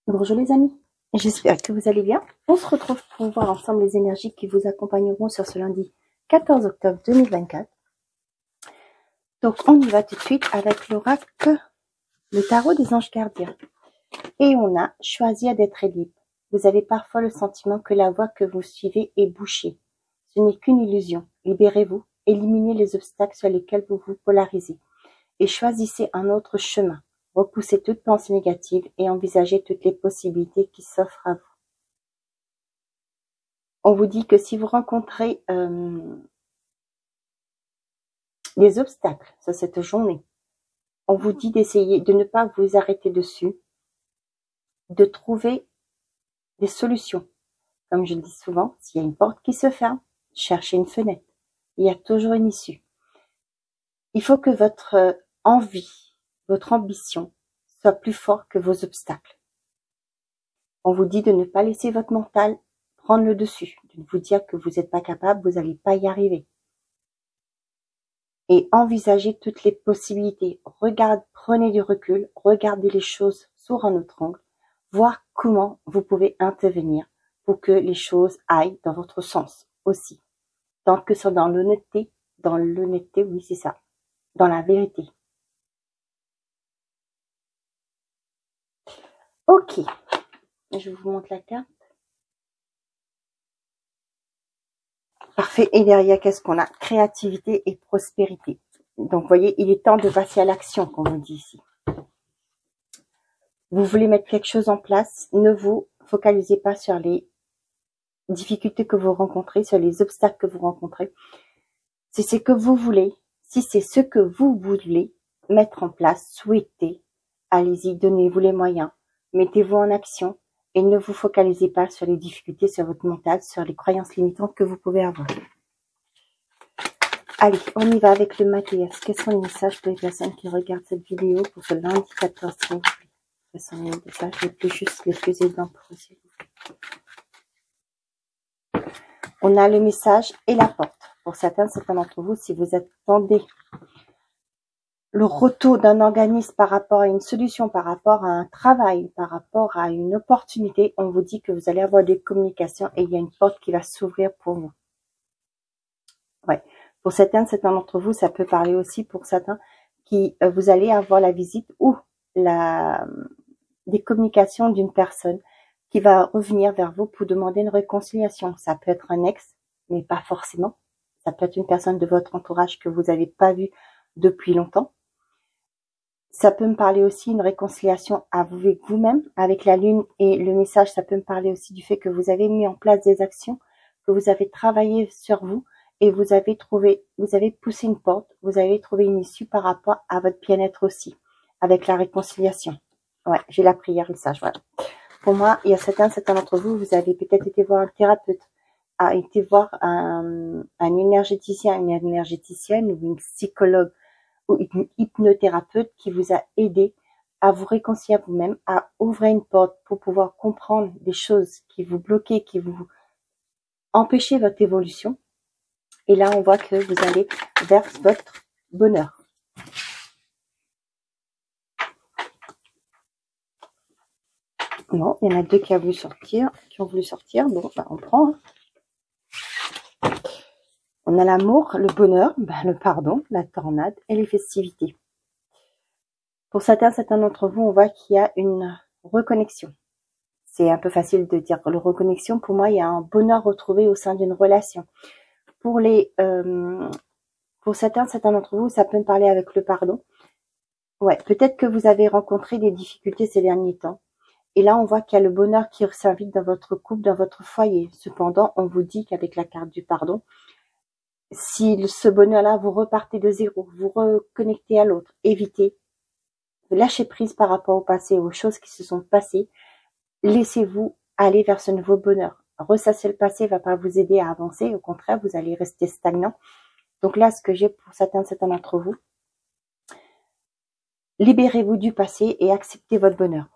Bonjour les amis, j'espère que vous allez bien. On se retrouve pour voir ensemble les énergies qui vous accompagneront sur ce lundi 14 octobre 2024. Donc on y va tout de suite avec l'oracle, le tarot des anges gardiens. Et on a choisi d'être libre. Vous avez parfois le sentiment que la voie que vous suivez est bouchée. Ce n'est qu'une illusion. Libérez-vous, éliminez les obstacles sur lesquels vous vous polarisez et choisissez un autre chemin. Repoussez toute pensée négative et envisagez toutes les possibilités qui s'offrent à vous. On vous dit que si vous rencontrez des obstacles sur cette journée, on vous dit d'essayer de ne pas vous arrêter dessus, de trouver des solutions. Comme je le dis souvent, s'il y a une porte qui se ferme, cherchez une fenêtre. Il y a toujours une issue. Il faut que votre envie, votre ambition soit plus forte que vos obstacles. On vous dit de ne pas laisser votre mental prendre le dessus, de vous dire que vous n'êtes pas capable, vous n'allez pas y arriver. Et envisagez toutes les possibilités. Prenez du recul, regardez les choses sous un autre angle, voir comment vous pouvez intervenir pour que les choses aillent dans votre sens aussi. Tant que c'est dans l'honnêteté, oui c'est ça, dans la vérité. Ok, je vous montre la carte. Parfait, et derrière qu'est-ce qu'on a? Créativité et prospérité. Donc vous voyez, il est temps de passer à l'action, comme on dit ici. Vous voulez mettre quelque chose en place, ne vous focalisez pas sur les difficultés que vous rencontrez, sur les obstacles que vous rencontrez. Si c'est que vous voulez, si c'est ce que vous voulez mettre en place, souhaitez, allez-y, donnez-vous les moyens, mettez-vous en action et ne vous focalisez pas sur les difficultés, sur votre mental, sur les croyances limitantes que vous pouvez avoir. Allez, on y va avec le Mathias. Quels sont les messages pour les personnes qui regardent cette vidéo pour ce lundi 14 février? Quels sont les messages les plus justes, les plus aidants pour vous, s'il vous plaît? On a le message et la porte. Pour certains d'entre vous, si vous attendez le retour d'un organisme par rapport à une solution, par rapport à un travail, par rapport à une opportunité, on vous dit que vous allez avoir des communications et il y a une porte qui va s'ouvrir pour vous. Ouais. Pour certains d'entre vous, ça peut parler aussi pour certains qui vous allez avoir la visite ou des communications d'une personne qui va revenir vers vous pour demander une réconciliation. Ça peut être un ex, mais pas forcément. Ça peut être une personne de votre entourage que vous n'avez pas vu depuis longtemps. Ça peut me parler aussi d'une réconciliation avec vous-même, avec la lune, et le message, ça peut me parler aussi du fait que vous avez mis en place des actions, que vous avez travaillé sur vous, et vous avez poussé une porte, vous avez trouvé une issue par rapport à votre bien-être aussi, avec la réconciliation. Ouais, j'ai la prière, le sage, voilà. Pour moi, il y a certains d'entre vous, vous avez peut-être été voir un thérapeute, été voir un énergéticien, une énergéticienne ou une psychologue ou une hypnothérapeute qui vous a aidé à vous réconcilier à vous-même, à ouvrir une porte pour pouvoir comprendre des choses qui vous bloquaient, qui vous empêchaient votre évolution. Et là, on voit que vous allez vers votre bonheur. Non, il y en a deux qui ont voulu sortir. Bon, bah, on prend. Hein. On a l'amour, le bonheur, le pardon, la tornade et les festivités. Pour certains d'entre vous, on voit qu'il y a une reconnexion. C'est un peu facile de dire le reconnexion. Pour moi, il y a un bonheur retrouvé au sein d'une relation. Pour certains d'entre vous, ça peut me parler avec le pardon. Ouais, peut-être que vous avez rencontré des difficultés ces derniers temps. Et là, on voit qu'il y a le bonheur qui s'invite dans votre couple, dans votre foyer. Cependant, on vous dit qu'avec la carte du pardon, si ce bonheur-là, vous repartez de zéro, vous reconnectez à l'autre, évitez, lâchez prise par rapport au passé, aux choses qui se sont passées. Laissez-vous aller vers ce nouveau bonheur. Ressasser le passé ne va pas vous aider à avancer. Au contraire, vous allez rester stagnant. Donc là, ce que j'ai pour certains d'entre vous, libérez-vous du passé et acceptez votre bonheur.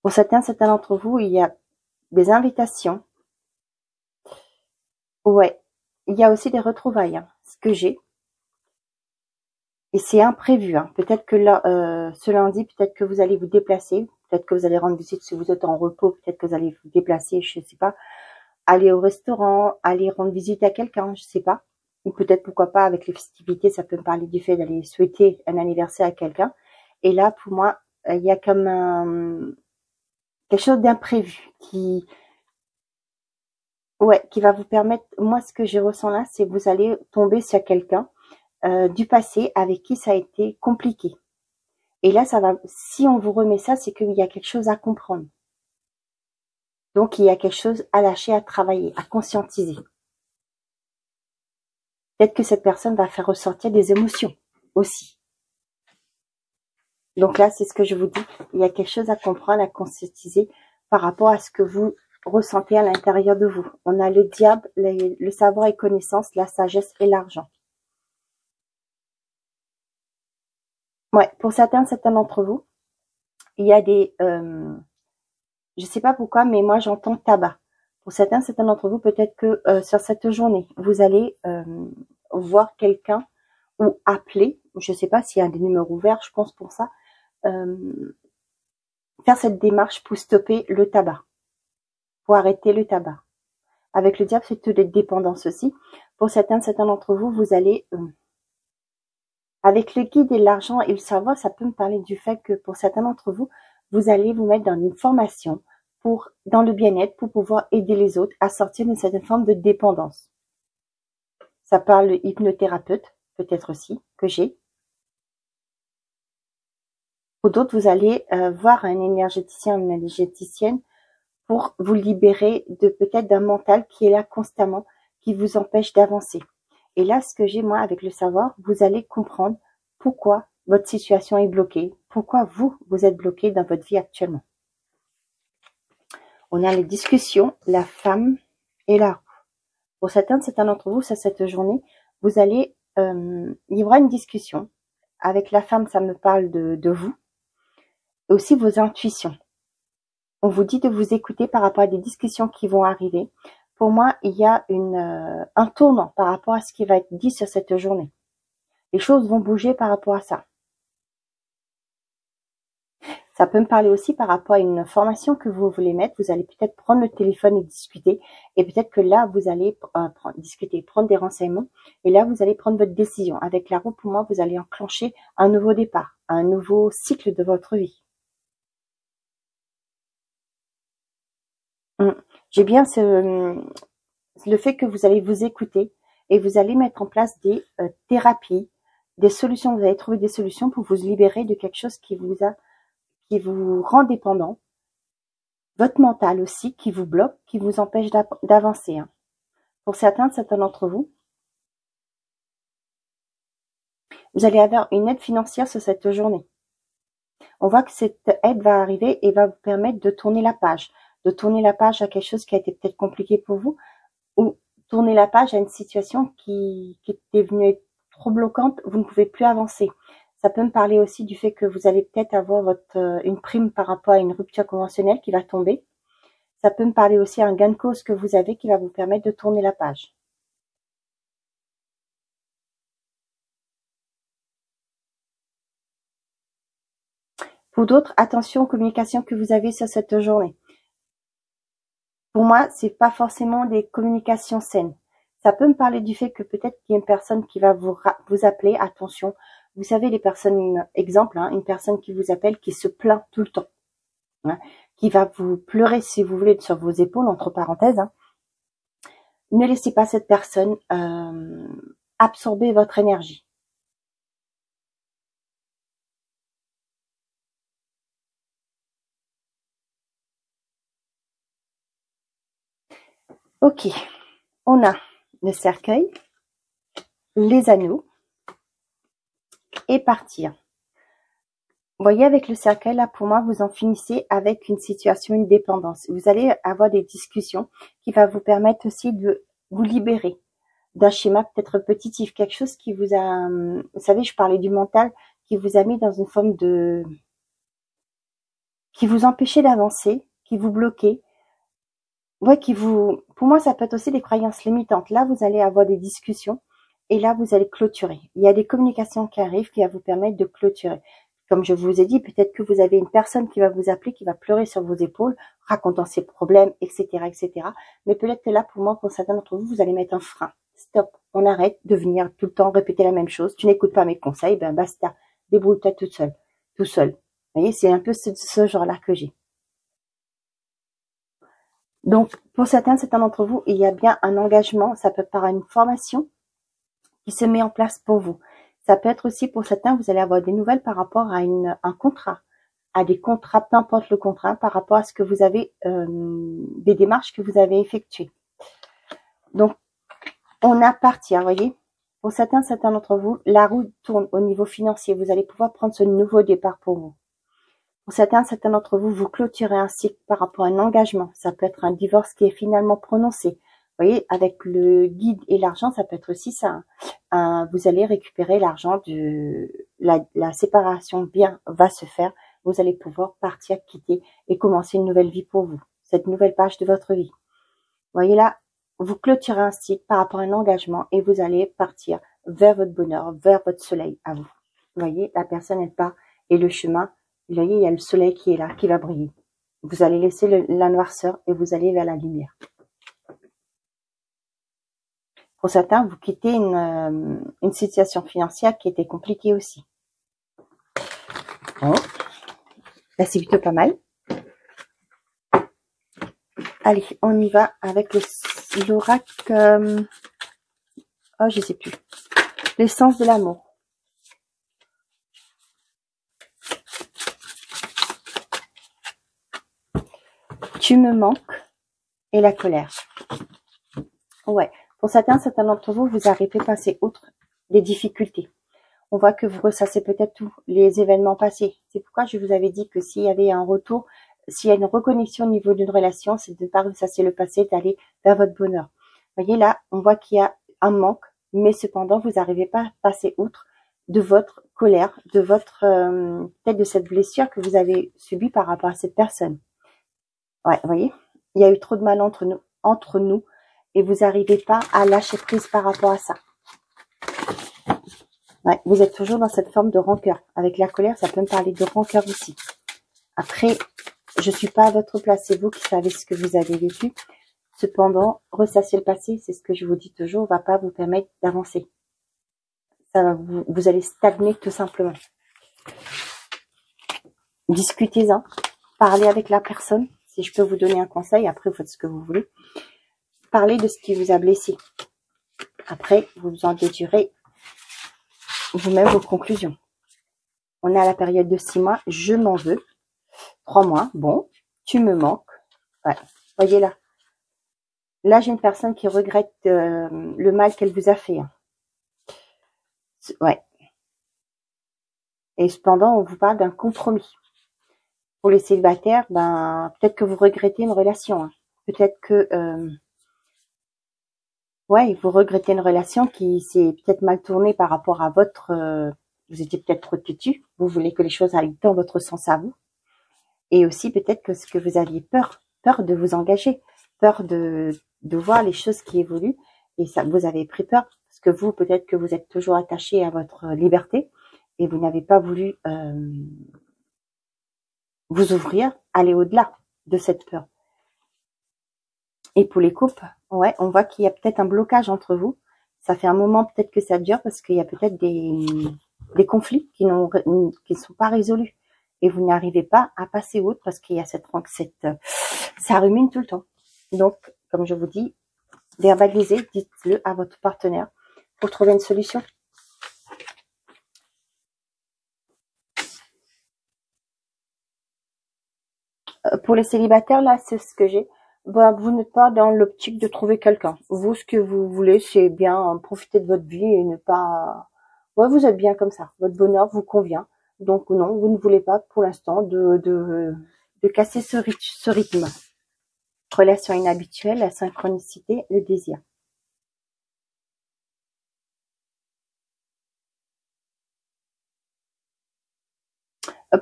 Pour certains d'entre vous, il y a des invitations. Ouais, il y a aussi des retrouvailles. Hein. Ce que j'ai. Et c'est imprévu, hein. Peut-être que là, ce lundi, peut-être que vous allez vous déplacer, peut-être que vous allez rendre visite si vous êtes en repos, peut-être que vous allez vous déplacer, je sais pas, aller au restaurant, aller rendre visite à quelqu'un, je sais pas. Ou peut-être, pourquoi pas, avec les festivités, ça peut me parler du fait d'aller souhaiter un anniversaire à quelqu'un. Et là, pour moi, il y a comme quelque chose d'imprévu qui va vous permettre, moi, ce que je ressens là, c'est que vous allez tomber sur quelqu'un du passé avec qui ça a été compliqué. Et là, si on vous remet ça, c'est qu'il y a quelque chose à comprendre. Donc, il y a quelque chose à lâcher, à travailler, à conscientiser. Peut-être que cette personne va faire ressortir des émotions aussi. Donc là, c'est ce que je vous dis. Il y a quelque chose à comprendre, à conscientiser par rapport à ce que vous ressentez à l'intérieur de vous. On a le diable, le savoir et connaissance, la sagesse et l'argent. Ouais, pour certains d'entre vous, il y a des... je sais pas pourquoi, mais moi j'entends tabac. Pour certains d'entre vous, peut-être que sur cette journée, vous allez voir quelqu'un ou appeler, je sais pas s'il y a des numéros ouverts, je pense pour ça, faire cette démarche pour stopper le tabac, pour arrêter le tabac. Avec le diable, c'est toute les dépendances aussi. Pour certains d'entre vous, vous allez... avec le guide et l'argent et le savoir, ça peut me parler du fait que pour certains d'entre vous, vous allez vous mettre dans une formation dans le bien-être pour pouvoir aider les autres à sortir d'une certaine forme de dépendance. Ça parle de hypnothérapeute, peut-être aussi, que j'ai. Pour d'autres, vous allez voir un énergéticien ou une énergéticienne pour vous libérer de peut-être d'un mental qui est là constamment, qui vous empêche d'avancer. Et là, ce que j'ai, moi, avec le savoir, vous allez comprendre pourquoi votre situation est bloquée, pourquoi vous êtes bloqué dans votre vie actuellement. On a les discussions, la femme et la roue. Pour certains d'entre vous, sur cette journée, vous allez, il y aura une discussion. Avec la femme, ça me parle de vous. Et aussi vos intuitions. On vous dit de vous écouter par rapport à des discussions qui vont arriver. Pour moi, il y a un tournant par rapport à ce qui va être dit sur cette journée. Les choses vont bouger par rapport à ça. Ça peut me parler aussi par rapport à une formation que vous voulez mettre. Vous allez peut-être prendre le téléphone et discuter. Et peut-être que là, vous allez discuter, prendre des renseignements. Et là, vous allez prendre votre décision. Avec la roue, pour moi, vous allez enclencher un nouveau départ, un nouveau cycle de votre vie. J'ai bien le fait que vous allez vous écouter et vous allez mettre en place des thérapies, des solutions. Vous allez trouver des solutions pour vous libérer de quelque chose qui vous rend dépendant. Votre mental aussi qui vous bloque, qui vous empêche d'avancer. Hein. Pour certains d'entre vous, vous allez avoir une aide financière sur cette journée. On voit que cette aide va arriver et va vous permettre de tourner la page. De tourner la page à quelque chose qui a été peut-être compliqué pour vous, ou tourner la page à une situation qui est devenue trop bloquante, vous ne pouvez plus avancer. Ça peut me parler aussi du fait que vous allez peut-être avoir une prime par rapport à une rupture conventionnelle qui va tomber. Ça peut me parler aussi d'un gain de cause que vous avez qui va vous permettre de tourner la page. Pour d'autres, attention aux communications que vous avez sur cette journée. Pour moi, c'est pas forcément des communications saines. Ça peut me parler du fait que peut-être qu'il y a une personne qui va vous appeler. Attention, vous savez, les personnes, exemple, hein, une personne qui vous appelle, qui se plaint tout le temps, hein, qui va vous pleurer, si vous voulez, sur vos épaules, entre parenthèses. Hein. Ne laissez pas cette personne absorber votre énergie. Ok, on a le cercueil, les anneaux et partir. Vous voyez, avec le cercueil, là, pour moi, vous en finissez avec une situation, une dépendance. Vous allez avoir des discussions qui va vous permettre aussi de vous libérer d'un schéma peut-être répétitif, quelque chose qui vous a, vous savez, je parlais du mental, qui vous a mis dans une forme qui vous empêchait d'avancer, qui vous bloquait. Ouais, pour moi, ça peut être aussi des croyances limitantes. Là, vous allez avoir des discussions Et là, vous allez clôturer. Il y a des communications qui arrivent qui vont vous permettre de clôturer. Comme je vous ai dit, peut-être que vous avez une personne qui va vous appeler, qui va pleurer sur vos épaules, racontant ses problèmes, etc., etc. Mais peut-être que là, pour certains d'entre vous, vous allez mettre un frein. Stop, on arrête de venir tout le temps répéter la même chose. Tu n'écoutes pas mes conseils, ben basta, débrouille-toi toute seule, tout seul. Vous voyez, c'est un peu ce genre-là que j'ai. Donc, pour certains d'entre vous, il y a bien un engagement, ça peut être par une formation qui se met en place pour vous. Ça peut être aussi pour certains, vous allez avoir des nouvelles par rapport à un contrat, à des contrats, peu importe le contrat, par rapport à ce que vous avez, des démarches que vous avez effectuées. Donc, on a parti, vous voyez. Pour certains d'entre vous, la roue tourne au niveau financier. Vous allez pouvoir prendre ce nouveau départ pour vous. Pour certains d'entre vous, vous clôturez un cycle par rapport à un engagement. Ça peut être un divorce qui est finalement prononcé. Vous voyez, avec le guide et l'argent, ça peut être aussi ça. Vous allez récupérer l'argent de la séparation bien va se faire. Vous allez pouvoir partir, quitter et commencer une nouvelle vie pour vous. Cette nouvelle page de votre vie. Vous voyez là, vous clôturez un cycle par rapport à un engagement et vous allez partir vers votre bonheur, vers votre soleil à vous. Vous voyez, la personne elle part et le chemin, vous voyez, il y a le soleil qui est là, qui va briller. Vous allez laisser la noirceur et vous allez vers la lumière. Pour certains, vous quittez une situation financière qui était compliquée aussi. Bon. Là, c'est plutôt pas mal. Allez, on y va avec l'oracle. Oh, je sais plus. L'essence de l'amour. Tu me manques et la colère. Ouais. Pour certains d'entre vous, vous arrivez à passer outre les difficultés. On voit que vous ressassez peut-être tous les événements passés. C'est pourquoi je vous avais dit que s'il y avait un retour, s'il y a une reconnexion au niveau d'une relation, c'est de ne pas ressasser le passé, d'aller vers votre bonheur. Vous voyez là, on voit qu'il y a un manque, mais cependant, vous n'arrivez pas à passer outre de votre colère, de votre peut-être de cette blessure que vous avez subie par rapport à cette personne. Ouais, vous voyez, il y a eu trop de mal entre nous, et vous n'arrivez pas à lâcher prise par rapport à ça. Ouais, vous êtes toujours dans cette forme de rancœur. Avec la colère, ça peut me parler de rancœur aussi. Après, je suis pas à votre place, c'est vous qui savez ce que vous avez vécu. Cependant, ressasser le passé, c'est ce que je vous dis toujours, va pas vous permettre d'avancer. Ça va vous allez stagner tout simplement. Discutez-en, parlez avec la personne. Si je peux vous donner un conseil, après vous faites ce que vous voulez. Parlez de ce qui vous a blessé. Après, vous en déduirez vous-même vos conclusions. On est à la période de 6 mois, je m'en veux. 3 mois, bon, tu me manques. Ouais, voyez là. Là, j'ai une personne qui regrette le mal qu'elle vous a fait. Hein. Ouais. Et cependant, on vous parle d'un compromis. Pour les célibataires, ben peut-être que vous regrettez une relation. Hein. Peut-être que ouais, vous regrettez une relation qui s'est peut-être mal tournée par rapport à votre... vous étiez peut-être trop têtu. Vous voulez que les choses aillent dans votre sens à vous. Et aussi peut-être que ce que vous aviez peur de vous engager, peur de voir les choses qui évoluent. Et ça, vous avez pris peur parce que vous, peut-être que vous êtes toujours attaché à votre liberté et vous n'avez pas voulu vous ouvrir, aller au-delà de cette peur. Et pour les couples, ouais, on voit qu'il y a peut-être un blocage entre vous. Ça fait un moment peut-être que ça dure parce qu'il y a peut-être des conflits qui ne sont pas résolus. Et vous n'arrivez pas à passer outre parce qu'il y a ça rumine tout le temps. Donc, comme je vous dis, verbalisez, dites-le à votre partenaire pour trouver une solution. Pour les célibataires, là, c'est ce que j'ai. Ben, vous n'êtes pas dans l'optique de trouver quelqu'un. Vous, ce que vous voulez, c'est bien profiter de votre vie et ne pas... Ouais, vous êtes bien comme ça. Votre bonheur vous convient. Donc non, vous ne voulez pas pour l'instant de casser ce rythme. Relation inhabituelle, la synchronicité, le désir.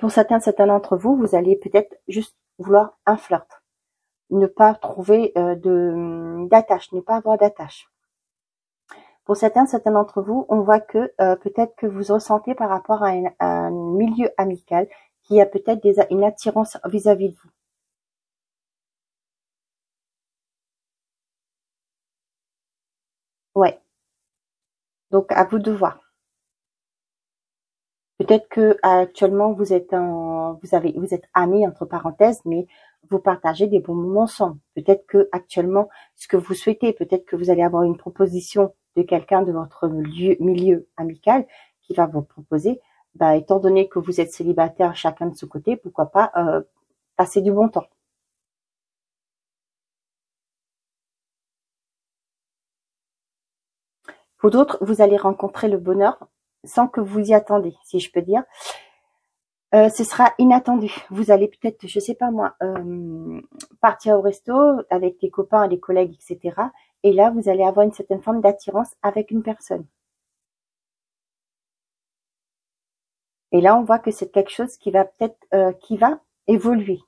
Pour certains d'entre vous, vous allez peut-être juste vouloir un flirt. Ne pas trouver d'attache, ne pas avoir d'attache. Pour certains d'entre vous, on voit que peut-être que vous ressentez par rapport à un milieu amical qu'il y a peut-être une attirance vis-à-vis de vous. Ouais. Donc à vous de voir. Peut-être que actuellement vous êtes amis entre parenthèses, mais vous partagez des bons moments ensemble. Peut-être que actuellement, ce que vous souhaitez, peut-être que vous allez avoir une proposition de quelqu'un de votre milieu amical qui va vous proposer, bah, étant donné que vous êtes célibataire chacun de son côté, pourquoi pas passer du bon temps. Pour d'autres, vous allez rencontrer le bonheur sans que vous y attendez, si je peux dire. Ce sera inattendu. Vous allez peut-être, je sais pas moi, partir au resto avec des copains, des collègues, etc. Et là, vous allez avoir une certaine forme d'attirance avec une personne. Et là, on voit que c'est quelque chose qui va peut-être, qui va évoluer.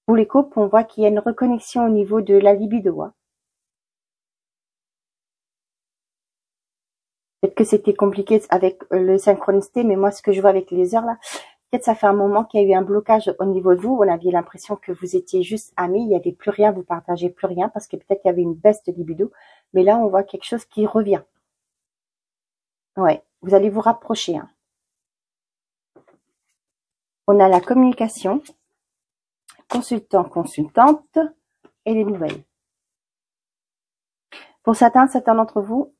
Pour les couples, on voit qu'il y a une reconnexion au niveau de la libido. Hein. Peut-être que c'était compliqué avec le synchronicité, mais moi, ce que je vois avec les heures là, peut-être ça fait un moment qu'il y a eu un blocage au niveau de vous. On avait l'impression que vous étiez juste amis, il n'y avait plus rien, vous partagez plus rien parce que peut-être qu'il y avait une baisse de libido. Mais là, on voit quelque chose qui revient. Ouais, vous allez vous rapprocher. Hein. On a la communication, consultant, consultante et les nouvelles. Pour certains d'entre vous,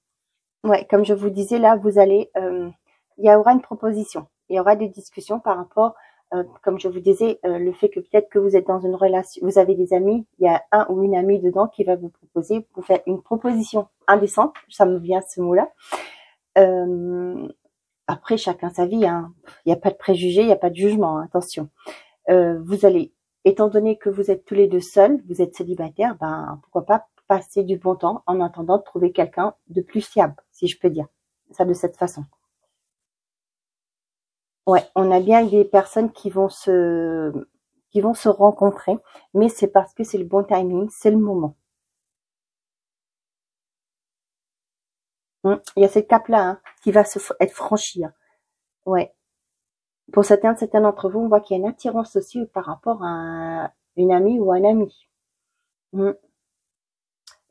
ouais, comme je vous disais là, vous allez, il y aura une proposition, il y aura des discussions par rapport, comme je vous disais, le fait que peut-être que vous êtes dans une relation, vous avez des amis, il y a un ou une amie dedans qui va vous proposer, vous faire une proposition indécente, ça me vient ce mot-là. Après, chacun sa vie, hein. Il n'y a pas de préjugés, il n'y a pas de jugement, hein, attention. Vous allez, étant donné que vous êtes tous les deux seuls, vous êtes célibataires, ben pourquoi pas passer du bon temps en attendant de trouver quelqu'un de plus fiable, si je peux dire ça de cette façon. Ouais, on a bien des personnes qui vont se rencontrer, mais c'est parce que c'est le bon timing, c'est le moment. Il y a cette cape-là hein, qui va être franchie. Hein. Ouais. Pour certains d'entre vous, on voit qu'il y a une attirance aussi par rapport à une amie ou un ami.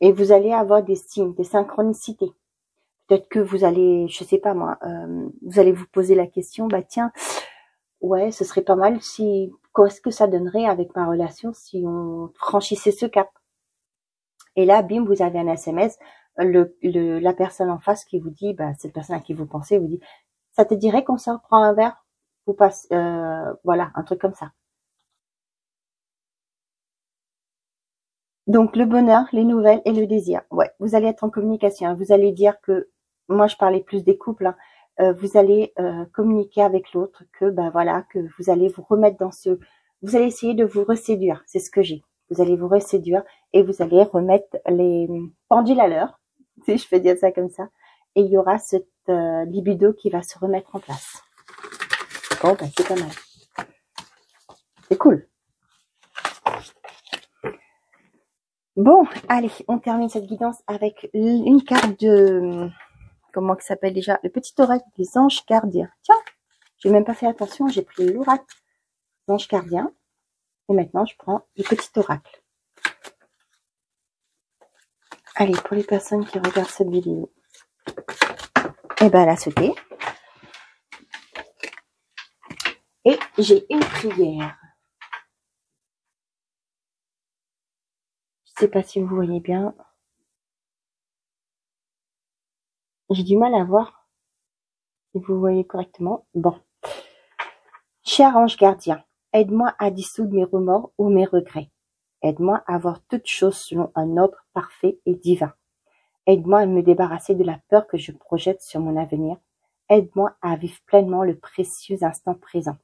Et vous allez avoir des signes, des synchronicités. Peut-être que vous allez, je sais pas moi, vous allez vous poser la question, bah tiens, ouais, ce serait pas mal si, qu'est-ce que ça donnerait avec ma relation si on franchissait ce cap? Et là, bim, vous avez un SMS, la personne en face qui vous dit, bah cette personne à qui vous pensez vous dit, ça te dirait qu'on se reprend un verre? Vous passe, voilà, un truc comme ça. Donc le bonheur, les nouvelles et le désir. Ouais, vous allez être en communication. Vous allez dire que, moi je parlais plus des couples, hein, vous allez communiquer avec l'autre, que ben voilà, que vous allez vous remettre dans vous allez essayer de vous reséduire. C'est ce que j'ai. Vous allez vous reséduire et vous allez remettre les pendules à l'heure, si je peux dire ça comme ça. Et il y aura cette libido qui va se remettre en place. Bon, ben c'est pas mal. C'est cool. Bon, allez, on termine cette guidance avec une carte de, comment ça s'appelle déjà, le petit oracle des anges gardiens. Tiens, j'ai même pas fait attention, j'ai pris l'oracle des anges gardiens. Et maintenant, je prends le petit oracle. Allez, pour les personnes qui regardent cette vidéo, eh ben, la sauter. Et j'ai une prière. Je sais pas si vous voyez bien. J'ai du mal à voir si vous voyez correctement. Bon. Cher ange gardien, aide-moi à dissoudre mes remords ou mes regrets. Aide-moi à voir toutes choses selon un ordre parfait et divin. Aide-moi à me débarrasser de la peur que je projette sur mon avenir. Aide-moi à vivre pleinement le précieux instant présent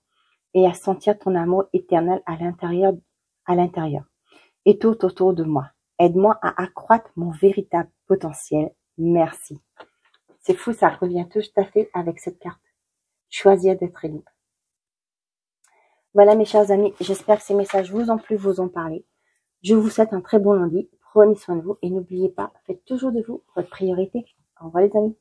et à sentir ton amour éternel à l'intérieur et tout autour de moi. Aide-moi à accroître mon véritable potentiel. Merci. C'est fou, ça revient tout à fait avec cette carte. Choisir d'être libre. Voilà mes chers amis, j'espère que ces messages vous ont plu, vous ont parlé. Je vous souhaite un très bon lundi. Prenez soin de vous et n'oubliez pas, faites toujours de vous votre priorité. Au revoir les amis.